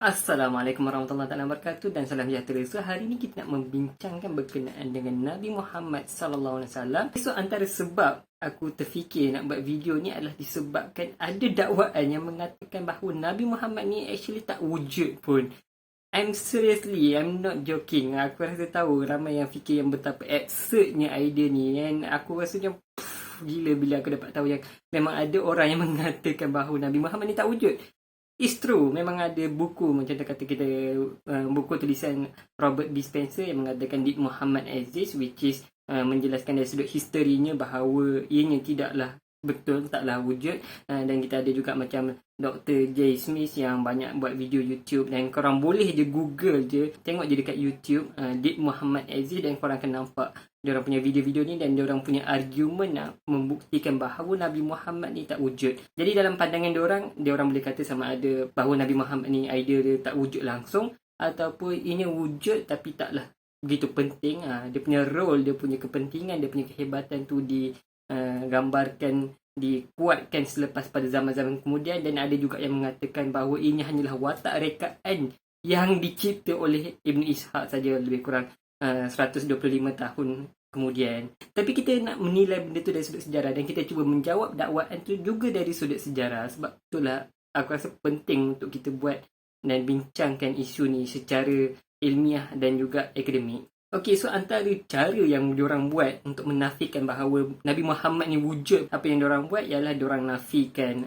Assalamualaikum warahmatullahi wabarakatuh dan salam sejahtera. So hari ni kita nak membincangkan berkenaan dengan Nabi Muhammad sallallahu alaihi wasallam. So antara sebab aku terfikir nak buat video ni adalah disebabkan ada dakwaan yang mengatakan bahawa Nabi Muhammad ni actually tak wujud pun. I'm not joking. Aku rasa tahu ramai yang fikir yang betapa absurdnya idea ni, dan aku rasanya gila bila aku dapat tahu yang memang ada orang yang mengatakan bahawa Nabi Muhammad ni tak wujud. It's true, memang ada buku macam kata kita buku tulisan Robert B. Spencer yang mengatakan Did Muhammad Exist, which is menjelaskan dari sudut historinya bahawa ianya tidaklah betul, taklah wujud. Dan kita ada juga macam Dr. J. Smith yang banyak buat video YouTube, dan korang boleh je Google je, tengok je dekat YouTube Did Muhammad Exist, dan korang akan nampak diorang punya video-video ni, dan diorang punya argument nak membuktikan bahawa Nabi Muhammad ni tak wujud. Jadi dalam pandangan diorang boleh kata sama ada bahawa Nabi Muhammad ni idea dia tak wujud langsung, ataupun ianya wujud tapi taklah begitu penting. Dia punya role, dia punya kepentingan, dia punya kehebatan tu digambarkan, dikuatkan selepas pada zaman-zaman kemudian. Dan ada juga yang mengatakan bahawa ini hanyalah watak rekaan yang dicipta oleh Ibn Ishaq saja, lebih kurang 125 tahun kemudian. Tapi kita nak menilai benda tu dari sudut sejarah, dan kita cuba menjawab dakwaan tu juga dari sudut sejarah. Sebab itulah aku rasa penting untuk kita buat dan bincangkan isu ni secara ilmiah dan juga akademik. Okey, so antara cara yang diorang buat untuk menafikan bahawa Nabi Muhammad ni wujud, apa yang diorang buat ialah diorang nafikan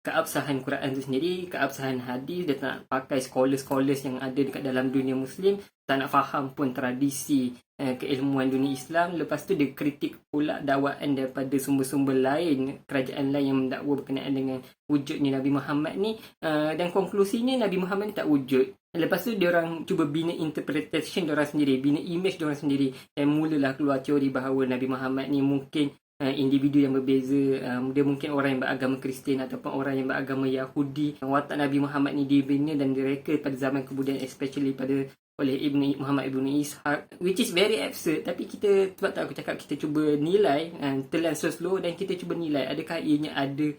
keabsahan Quran tu sendiri, keabsahan hadis. Dia tak nak pakai scholars yang ada dekat dalam dunia Muslim, tak nak faham pun tradisi keilmuan dunia Islam. Lepas tu dia kritik pula dakwaan daripada sumber-sumber lain, kerajaan lain yang mendakwa berkenaan dengan wujudnya Nabi Muhammad ni. Dan konklusinya Nabi Muhammad ni tak wujud. Lepas tu diorang cuba bina interpretation diorang sendiri, bina image diorang sendiri, dan mulalah keluar teori bahawa Nabi Muhammad ni mungkin individu yang berbeza. Dia mungkin orang yang beragama Kristian ataupun orang yang beragama Yahudi. Watak Nabi Muhammad ni dibina dan direka pada zaman kemudian, especially oleh Muhammad Ibn Ishaq, which is very absurd. Tapi kita, sebab tak aku cakap, kita cuba nilai, telan slow, dan kita cuba nilai adakah ianya ada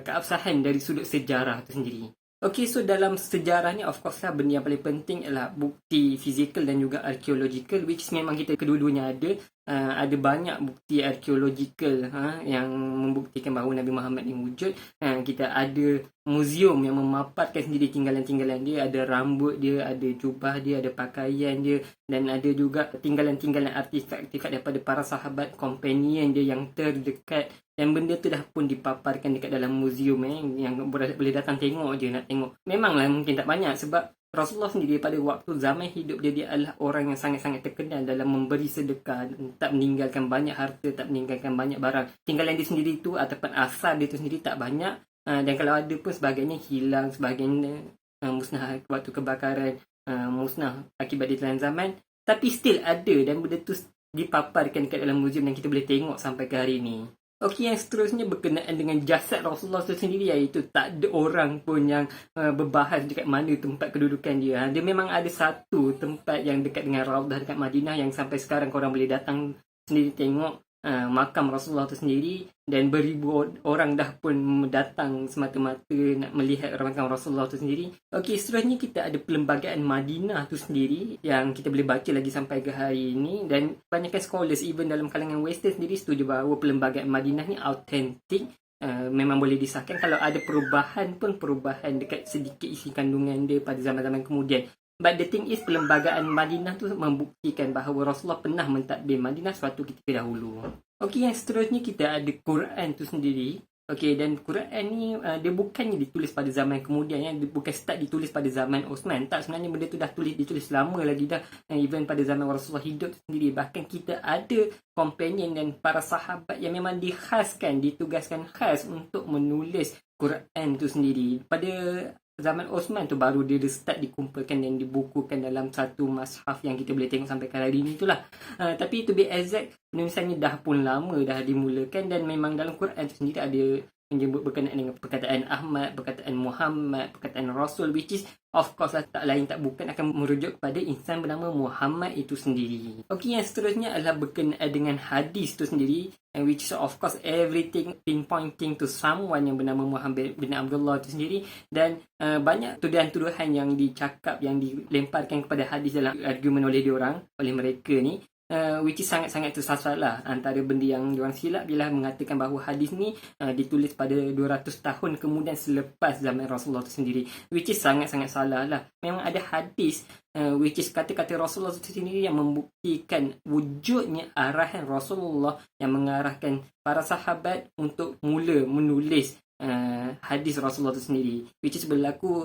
keabsahan dari sudut sejarah tu sendiri. Okay, so dalam sejarah ni, of course lah, benda yang paling penting ialah bukti fizikal dan juga archaeological, which memang kita kedua-duanya ada. Ada banyak bukti archaeological yang membuktikan bahawa Nabi Muhammad ni wujud. Kita ada muzium yang memaparkan sendiri tinggalan-tinggalan dia. Ada rambut dia, ada jubah dia, ada pakaian dia, dan ada juga tinggalan-tinggalan artifak-artifak daripada para sahabat, companion dia yang terdekat. Dan benda tu dah pun dipaparkan dekat dalam muzium yang boleh datang tengok je, nak tengok. Memanglah mungkin tak banyak, sebab Rasulullah sendiri pada waktu zaman hidup dia adalah orang yang sangat-sangat terkenal dalam memberi sedekah, tak meninggalkan banyak harta, tak meninggalkan banyak barang. Tinggalan dia sendiri tu ataupun asal dia tu sendiri tak banyak, dan kalau ada pun sebagainya hilang, sebagainya musnah waktu kebakaran, musnah akibat ditelan zaman. Tapi still ada, dan benda tu dipaparkan dekat dalam muzium dan kita boleh tengok sampai ke hari ni. Okey, yang seterusnya berkenaan dengan jasad Rasulullah itu sendiri, iaitu tak ada orang pun yang berbahas dekat mana tempat kedudukan dia. Dia memang ada satu tempat yang dekat dengan Raudah dekat Madinah, yang sampai sekarang korang boleh datang sendiri tengok makam Rasulullah itu sendiri, dan beribu orang dah pun datang semata-mata nak melihat makam Rasulullah itu sendiri. Okey, seterusnya kita ada Perlembagaan Madinah tu sendiri yang kita boleh baca lagi sampai ke hari ini, dan banyakkan scholars even dalam kalangan Western sendiri setuju bahawa Perlembagaan Madinah ni autentik. Memang boleh disahkan. Kalau ada perubahan pun, perubahan dekat sedikit isi kandungan dia pada zaman-zaman kemudian. But the thing is, Perlembagaan Madinah tu membuktikan bahawa Rasulullah pernah mentadbir Madinah suatu ketika dahulu. Okey, yang seterusnya kita ada Quran tu sendiri. Okey, dan Quran ni dia bukannya ditulis pada zaman kemudian, dia bukan start ditulis pada zaman Osman. Tak, sebenarnya benda tu dah ditulis lama lagi dah, even pada zaman Rasulullah hidup sendiri. Bahkan kita ada companion dan para sahabat yang memang ditugaskan khas untuk menulis Quran tu sendiri. Pada zaman Osman tu baru dia start dikumpulkan dan dibukukan dalam satu mushaf yang kita boleh tengok sampai hari ini itulah. Tapi to be exact, penulisannya dah pun lama dah dimulakan, dan memang dalam Quran tu sendiri ada menyebut berkenaan dengan perkataan Ahmad, perkataan Muhammad, perkataan Rasul, which is of course lah, tak lain tak bukan akan merujuk kepada insan bernama Muhammad itu sendiri. Okey, yang seterusnya adalah berkenaan dengan hadis itu sendiri, and which is of course everything pinpointing to someone yang bernama Muhammad bin Abdullah itu sendiri. Dan banyak tuduhan-tuduhan yang dicakap, yang dilemparkan kepada hadis dalam argumen oleh mereka ni, which is sangat-sangat tersasar lah. Antara benda yang diorang silap ialah mengatakan bahawa hadis ni ditulis pada 200 tahun kemudian selepas zaman Rasulullah itu sendiri, which is sangat-sangat salah lah. Memang ada hadis which is kata-kata Rasulullah itu sendiri yang membuktikan wujudnya arahan Rasulullah yang mengarahkan para sahabat untuk mula menulis hadis Rasulullah itu sendiri, which is berlaku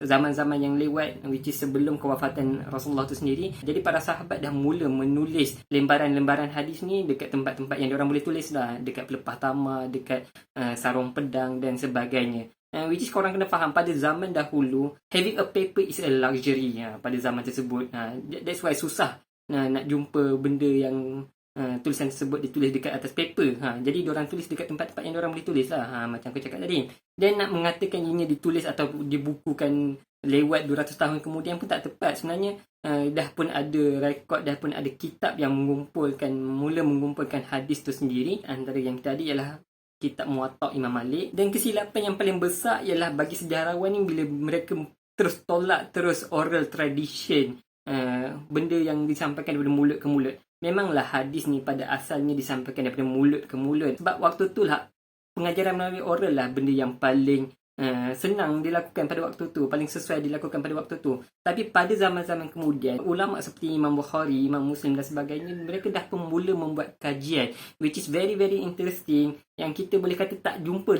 zaman-zaman yang lewat, which is sebelum kewafatan Rasulullah tu sendiri. Jadi para sahabat dah mula menulis lembaran-lembaran hadis ni dekat tempat-tempat yang diorang boleh tulis lah, dekat pelepah tamar, dekat sarung pedang dan sebagainya. Which is korang kena faham, pada zaman dahulu having a paper is a luxury pada zaman tersebut. That's why susah nak jumpa benda yang tulisan tersebut ditulis dekat atas paper. Jadi diorang tulis dekat tempat-tempat yang diorang boleh tulis lah, macam aku cakap tadi. Dan nak mengatakan ianya ditulis atau dibukukan lewat 200 tahun kemudian pun tak tepat. Sebenarnya dah pun ada rekod, dah pun ada kitab yang mula mengumpulkan hadis tu sendiri. Antara yang tadi ialah kitab Muwatta Imam Malik. Dan kesilapan yang paling besar ialah bagi sejarawan ni bila mereka terus tolak oral tradition, benda yang disampaikan daripada mulut ke mulut. Memanglah hadis ni pada asalnya disampaikan daripada mulut ke mulut. Sebab waktu tu lah pengajaran melalui oral lah benda yang paling senang dilakukan pada waktu tu, paling sesuai dilakukan pada waktu tu. Tapi pada zaman-zaman kemudian, ulama seperti Imam Bukhari, Imam Muslim dan sebagainya, mereka dah pun mula membuat kajian, which is very very interesting, yang kita boleh kata tak jumpa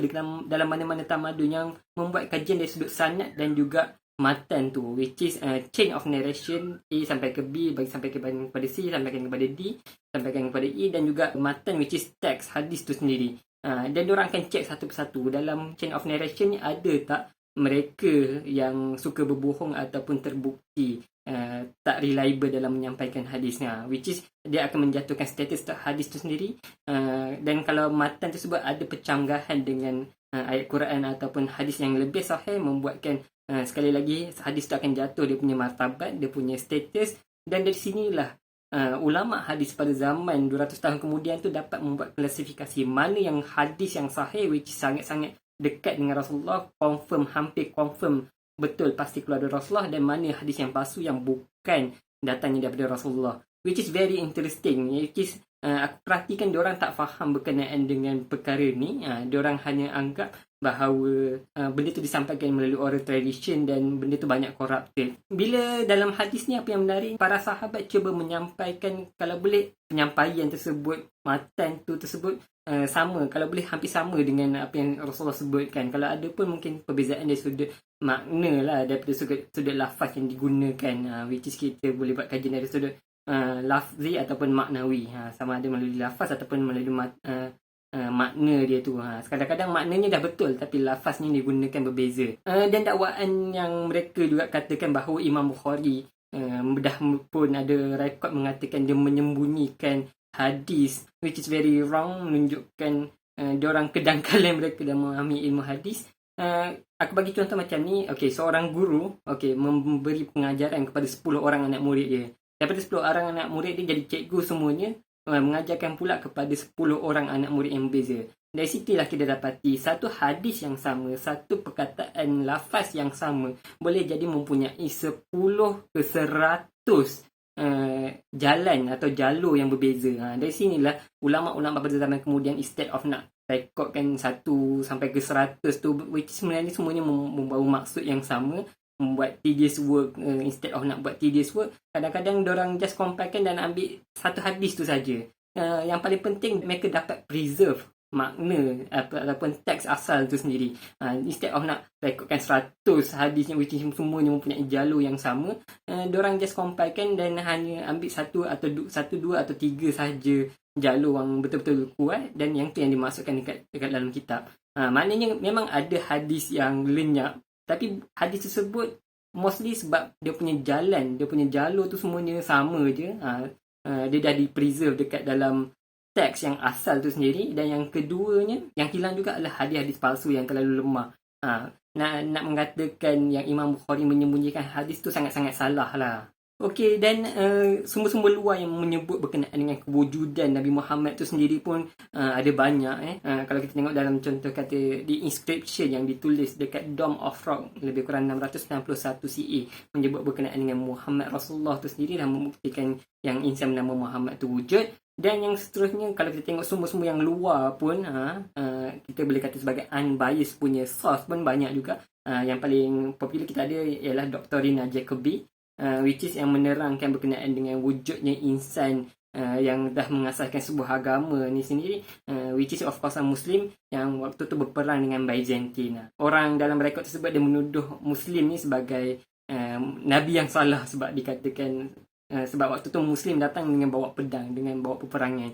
dalam mana-mana tamadun yang membuat kajian dari sudut sanad dan juga matan tu, which is chain of narration, A sampai ke B, bagi sampai kepada C, sampaikan kepada D, sampaikan kepada E, dan juga matan which is teks hadis tu sendiri. Dan diorang akan cek satu persatu dalam chain of narration ni ada tak mereka yang suka berbohong ataupun terbukti tak reliable dalam menyampaikan hadisnya, which is dia akan menjatuhkan status hadis tu sendiri. Dan kalau matan tersebut ada pecanggahan dengan ayat Quran ataupun hadis yang lebih sahih, membuatkan sekali lagi hadis tu akan jatuh dia punya martabat, dia punya status. Dan dari sinilah ulama hadis pada zaman 200 tahun kemudian tu dapat membuat klasifikasi mana yang hadis yang sahih, which sangat-sangat dekat dengan Rasulullah, hampir confirm betul pasti keluar dari Rasulullah, dan mana hadis yang palsu yang bukan datangnya daripada Rasulullah, which is very interesting. Which is aku perhatikan diorang tak faham berkenaan dengan perkara ni. Diorang hanya anggap bahawa benda tu disampaikan melalui oral tradition dan benda tu banyak corrupted. Bila dalam hadis ni apa yang menarik, para sahabat cuba menyampaikan, kalau boleh penyampaian tersebut, matan tu tersebut sama, kalau boleh hampir sama dengan apa yang Rasulullah sebutkan. Kalau ada pun mungkin perbezaan dari sudut makna lah, daripada sudut lafaz yang digunakan, which is kita boleh buat kajian dari sudut lafzi ataupun maknawi, sama ada melalui lafaz ataupun melalui makna dia tu. Kadang-kadang maknanya dah betul tapi lafaznya digunakan berbeza. Dan dakwaan yang mereka juga katakan bahawa Imam Bukhari dah pun ada rekod mengatakan dia menyembunyikan hadis, which is very wrong, menunjukkan diorang kedangkalan mereka dalam memahami ilmu hadis. Aku bagi contoh macam ni. Seorang guru memberi pengajaran kepada 10 orang anak murid dia. Daripada 10 orang anak murid dia jadi cikgu semuanya, mengajarkan pula kepada 10 orang anak murid yang berbeza. Dari situlah kita dapati satu hadis yang sama, satu perkataan lafaz yang sama boleh jadi mempunyai 10 ke 100 jalan atau jalur yang berbeza. Dari sinilah ulama-ulama pada zaman kemudian, instead of nak rekodkan 1 sampai ke 100 tu, which sebenarnya semuanya membawa maksud yang sama, membuat tedious work, instead of nak buat tedious work, kadang-kadang diorang just comparekan dan ambil satu hadis tu saja. Yang paling penting mereka dapat preserve makna ataupun teks asal tu sendiri. Instead of nak rekodkan 100 hadisnya which semuanya mempunyai jalur yang sama, diorang just comparekan dan hanya ambil satu, dua atau tiga sahaja jalur yang betul-betul kuat, dan yang tu yang dimasukkan dekat dalam kitab. Maknanya memang ada hadis yang lenyap, tapi hadis tersebut mostly sebab dia punya jalan, dia punya jalur tu semuanya sama je. Dia dah di-preserve dekat dalam teks yang asal tu sendiri, dan yang keduanya yang hilang juga adalah hadis-hadis palsu yang terlalu lemah. Nak mengatakan yang Imam Bukhari menyembunyikan hadis tu sangat-sangat salah lah. Okey, dan sumber-sumber luar yang menyebut berkenaan dengan kewujudan Nabi Muhammad tu sendiri pun ada banyak. Kalau kita tengok dalam contoh kata di inscription yang ditulis dekat Dome of Rock lebih kurang 691 CE menyebut berkenaan dengan Muhammad Rasulullah tu sendiri dan membuktikan yang insan bernama Muhammad tu wujud. Dan yang seterusnya, kalau kita tengok sumber-sumber yang luar pun kita boleh kata sebagai unbiased punya source pun banyak juga. Yang paling popular kita ada ialah Dr. Rina Jacobi, which is yang menerangkan berkenaan dengan wujudnya insan yang dah mengasaskan sebuah agama ni sendiri, which is of course Muslim yang waktu tu berperang dengan Byzantine. Orang dalam rekod tersebut dia menuduh Muslim ni sebagai Nabi yang salah sebab dikatakan sebab waktu tu Muslim datang dengan bawa pedang, dengan bawa peperangan.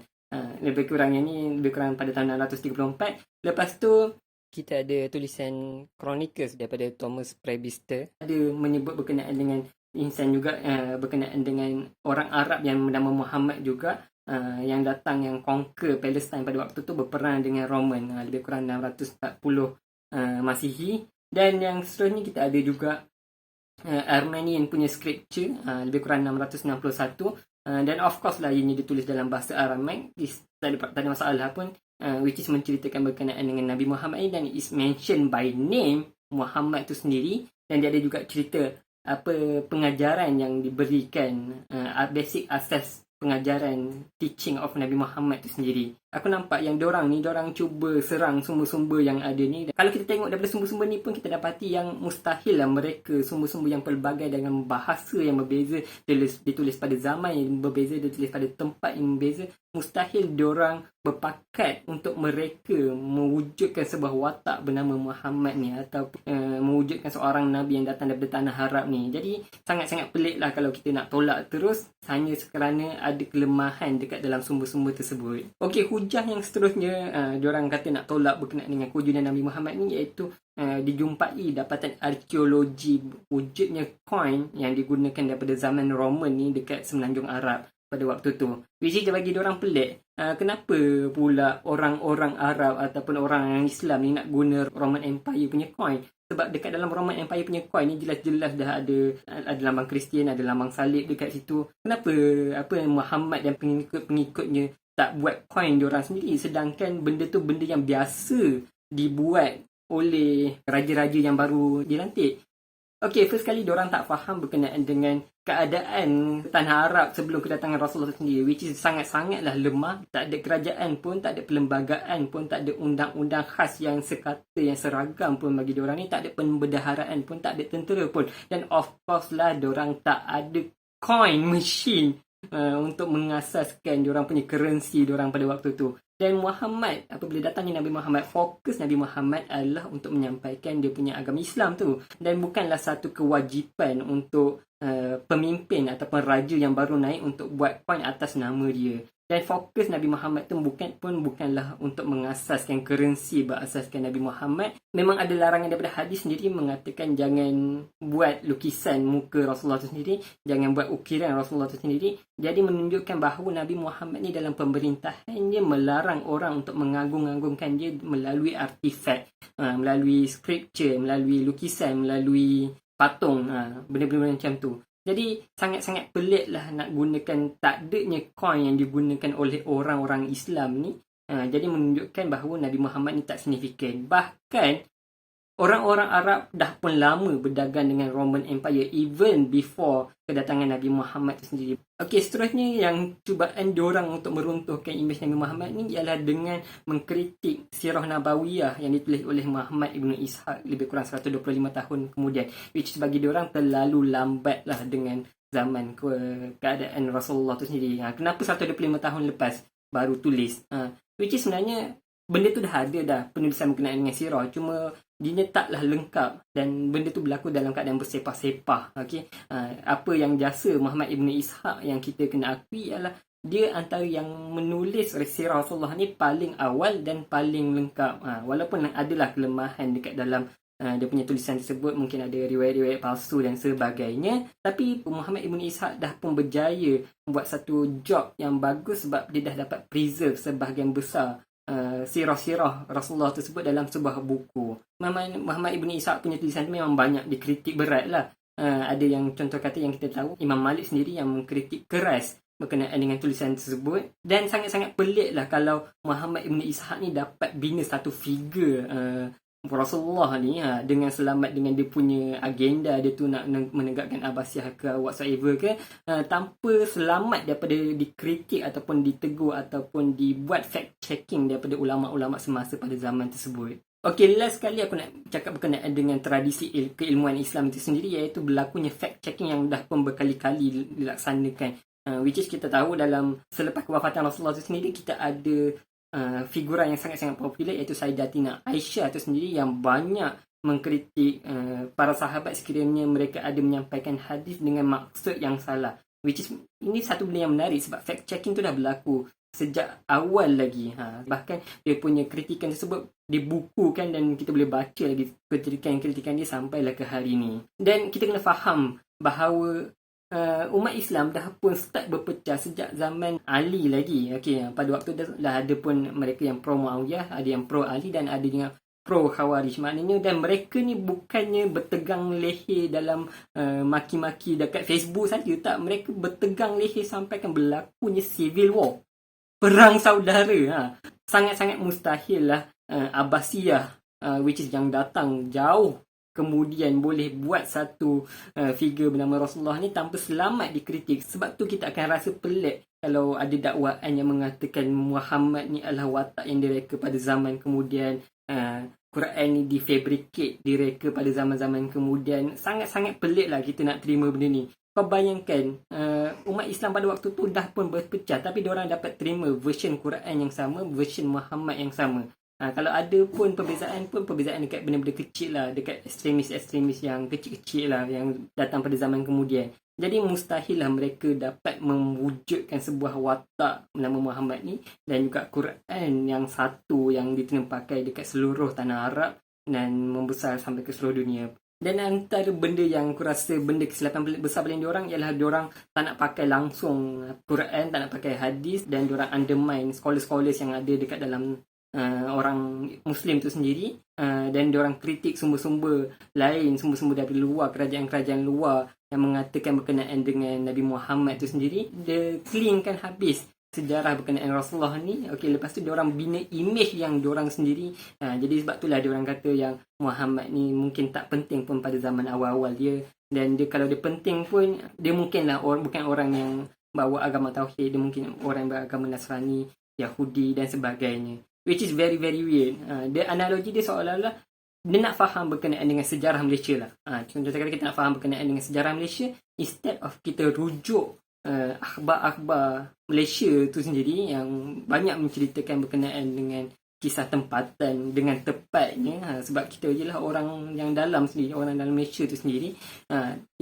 Lebih kurang pada tahun 634. Lepas tu kita ada tulisan Chronicles daripada Thomas Prebister, ada menyebut berkenaan dengan insan juga, berkenaan dengan orang Arab yang bernama Muhammad juga, yang datang, yang conquer Palestine pada waktu tu, berperang dengan Roman, lebih kurang 640 Masihi. Dan yang seterusnya kita ada juga Armenian punya scripture, lebih kurang 661, dan of course lah ini ditulis dalam bahasa Aramaik, tak ada masalah pun, which is menceritakan berkenaan dengan Nabi Muhammad ini, dan is mentioned by name Muhammad tu sendiri. Dan dia ada juga cerita apa pengajaran yang diberikan, basic asas pengajaran teaching of Nabi Muhammad tu sendiri. Aku nampak yang diorang cuba serang sumber-sumber yang ada ni. Kalau kita tengok daripada sumber-sumber ni pun kita dapati yang mustahil lah mereka, sumber-sumber yang pelbagai dengan bahasa yang berbeza, ditulis pada zaman yang berbeza, ditulis pada tempat yang berbeza, mustahil diorang berpakat untuk mereka mewujudkan sebuah watak bernama Muhammad ni, atau mewujudkan seorang Nabi yang datang daripada tanah Arab ni. Jadi sangat-sangat pelik lah kalau kita nak tolak terus hanya kerana ada kelemahan dekat dalam sumber-sumber tersebut. Okey, hujah yang seterusnya diorang kata nak tolak berkenaan dengan kewujudan Nabi Muhammad ni, iaitu dijumpai dapatan arkeologi wujudnya koin yang digunakan daripada zaman Roman ni dekat semenanjung Arab pada waktu tu. Which is bagi diorang pelik. Kenapa pula orang-orang Arab ataupun orang Islam ni nak guna Roman Empire punya coin? Sebab dekat dalam Roman Empire punya coin ni jelas-jelas dah ada lambang Kristian, ada lambang salib dekat situ. Kenapa Muhammad dan pengikut-pengikutnya tak buat coin diorang sendiri, sedangkan benda tu benda yang biasa dibuat oleh raja-raja yang baru dilantik? Okey, first kali diorang tak faham berkenaan dengan keadaan tanah Arab sebelum kedatangan Rasulullah sendiri, which is sangat-sangatlah lemah. Tak ada kerajaan pun, tak ada perlembagaan pun, tak ada undang-undang khas yang sekata, yang seragam pun bagi diorang ni, tak ada pembendaharaan pun, tak ada tentera pun, dan of course lah diorang tak ada coin machine untuk mengasaskan diorang punya currency diorang pada waktu tu. Dan Muhammad, apabila datangnya Nabi Muhammad, fokus Nabi Muhammad adalah untuk menyampaikan dia punya agama Islam tu, dan bukanlah satu kewajipan untuk pemimpin ataupun raja yang baru naik untuk buat coin atas nama dia. Dan fokus Nabi Muhammad tu bukanlah untuk mengasaskan currency berasaskan Nabi Muhammad. Memang ada larangan daripada hadis sendiri mengatakan jangan buat lukisan muka Rasulullah tu sendiri, jangan buat ukiran Rasulullah tu sendiri. Jadi menunjukkan bahawa Nabi Muhammad ni dalam pemerintahannya melarang orang untuk mengagung-agungkan dia melalui artifak, melalui scripture, melalui lukisan, melalui patung, benda-benda macam tu. Jadi sangat-sangat pelik lah nak gunakan takdanya coin yang digunakan oleh orang-orang Islam ni. Jadi menunjukkan bahawa Nabi Muhammad ni tak signifikan. Bahkan orang-orang Arab dah pun lama berdagang dengan Roman Empire even before kedatangan Nabi Muhammad itu sendiri. Okey, seterusnya yang cubaan diorang untuk meruntuhkan imej Nabi Muhammad ni ialah dengan mengkritik Sirah Nabawiyah yang ditulis oleh Muhammad Ibn Ishaq lebih kurang 125 tahun kemudian, which bagi diorang terlalu lambat lah dengan zaman keadaan Rasulullah tu sendiri. Kenapa 125 tahun lepas baru tulis? Which is sebenarnya benda tu dah ada dah, penulisan berkenaan dengan sirah, cuma dia taklah lengkap dan benda tu berlaku dalam keadaan bersepah-sepah. Okey, apa yang jasa Muhammad Ibn Ishaq yang kita kena akui ialah dia antara yang menulis sirah Rasulullah ni paling awal dan paling lengkap. Walaupun adalah kelemahan dekat dalam dia punya tulisan tersebut mungkin ada riwayat-riwayat palsu dan sebagainya. Tapi Muhammad Ibn Ishaq dah pun berjaya buat satu job yang bagus sebab dia dah dapat preserve sebahagian besar sirah-sirah Rasulullah tersebut dalam sebuah buku. Muhammad Ibn Ishaq punya tulisan tu memang banyak dikritik berat lah. Ada yang contoh kata yang kita tahu, Imam Malik sendiri yang mengkritik keras berkenaan dengan tulisan tersebut. Dan sangat-sangat pelik lah kalau Muhammad Ibn Ishaq ni dapat bina satu figure Rasulullah ni dengan selamat dengan dia punya agenda dia tu nak menegakkan Abbasiyah ke whatsoever ke, tanpa selamat daripada dikritik ataupun ditegur ataupun dibuat fact checking daripada ulama-ulama semasa pada zaman tersebut. Okey, last sekali aku nak cakap berkenaan dengan tradisi keilmuan Islam itu sendiri, iaitu berlakunya fact checking yang dah pun berkali-kali dilaksanakan, which is kita tahu dalam selepas kewafatan Rasulullah itu sendiri kita ada figura yang sangat-sangat popular iaitu Sayyidatina Aisyah itu sendiri yang banyak mengkritik para sahabat sekiranya mereka ada menyampaikan hadis dengan maksud yang salah, which is ini satu benda yang menarik sebab fact checking tu dah berlaku sejak awal lagi. Bahkan dia punya kritikan tersebut dibukukan dan kita boleh baca lagi kritikan dia sampailah ke hari ni. Dan kita kena faham bahawa umat Islam dah pun start berpecah sejak zaman Ali lagi. Okey, pada waktu dah ada pun mereka yang pro Muawiyah, ada yang pro Ali dan ada yang pro Khawarij. Maknanya dan mereka ni bukannya bertegang leher dalam maki-maki dekat Facebook saja, tak, mereka bertegang leher sampai kan berlakunya civil war, perang saudara. Sangat-sangat mustahil lah Abbasiyah which is yang datang jauh kemudian boleh buat satu figure bernama Rasulullah ni tanpa selamat dikritik. Sebab tu kita akan rasa pelik kalau ada dakwaan yang mengatakan Muhammad ni adalah watak yang direka pada zaman kemudian, Quran ni difabricate, direka pada zaman-zaman kemudian. Sangat-sangat pelik lah kita nak terima benda ni. Kau bayangkan umat Islam pada waktu tu dah pun berpecah, tapi diorang dapat terima version Quran yang sama, version Muhammad yang sama. Kalau ada pun perbezaan dekat benda-benda kecil lah, dekat ekstremis-ekstremis yang kecil-kecil lah yang datang pada zaman kemudian. Jadi mustahil lah mereka dapat mewujudkan sebuah watak nama Muhammad ni dan juga Quran yang satu yang diterpakai dekat seluruh tanah Arab dan membesar sampai ke seluruh dunia. Dan antara benda yang aku rasa benda kesilapan besar paling diorang ialah diorang tak nak pakai langsung Quran, tak nak pakai hadis, dan diorang undermine scholars-scholars yang ada dekat dalam orang Muslim tu sendiri, dan diorang kritik sumber-sumber lain, sumber-sumber dari luar, kerajaan-kerajaan luar yang mengatakan berkenaan dengan Nabi Muhammad tu sendiri. Dia cleankan habis sejarah berkenaan Rasulullah ni. Okey, lepas tu diorang bina image yang diorang sendiri. Jadi sebab itulah diorang kata yang Muhammad ni mungkin tak penting pun pada zaman awal-awal dia, dan dia kalau dia penting pun dia mungkinlah bukan orang yang bawa agama tauhid, dia mungkin orang yang beragama Nasrani, Yahudi dan sebagainya, which is very very weird. Dia analogi dia seolah-olah dia nak faham berkenaan dengan sejarah Malaysia lah. Contoh kata kita nak faham berkenaan dengan sejarah Malaysia, instead of kita rujuk akhbar-akhbar Malaysia tu sendiri yang banyak menceritakan berkenaan dengan kisah tempatan dengan tepatnya, sebab kita je lah orang yang dalam sendiri, orang dalam Malaysia tu sendiri.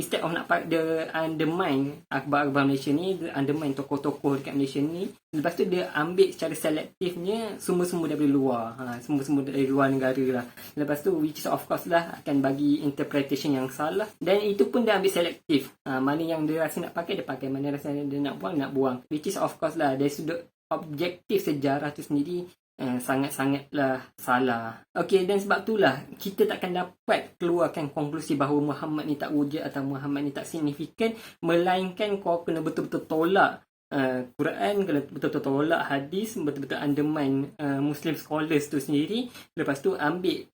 Instead of nak dia undermine akhbar-akhbar Malaysia ni, dia undermine tokoh-tokoh dekat Malaysia ni, lepas tu dia ambil secara selektifnya semua-semua daripada luar, semua-semua dari luar negara lah. Lepas tu which is of course lah akan bagi interpretation yang salah, dan itu pun dia ambil selektif. Mana yang dia rasa nak pakai dia pakai, mana rasa dia nak buang, which is of course lah dari sudut objektif sejarah tu sendiri sangat-sangatlah salah. Okey, dan sebab itulah kita takkan dapat keluarkan konklusi bahawa Muhammad ni tak wujud atau Muhammad ni tak signifikan, melainkan kau kena betul-betul tolak Quran, kena betul-betul tolak hadis, betul-betul undermine Muslim scholars tu sendiri. Lepas tu ambil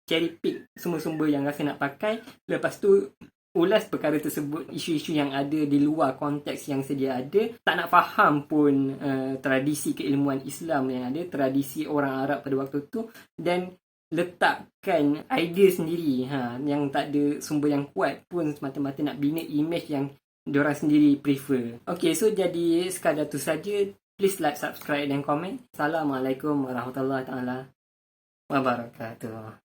cherry pick semua sumber yang rasa nak pakai, lepas tu ulas perkara tersebut, isu-isu yang ada di luar konteks yang sedia ada. Tak nak faham pun tradisi keilmuan Islam yang ada, tradisi orang Arab pada waktu tu, dan letakkan idea sendiri yang tak ada sumber yang kuat pun semata-mata nak bina image yang diorang sendiri prefer. Okay, so jadi sekadar tu saja. Please like, subscribe dan komen. Assalamualaikum warahmatullahi wabarakatuh.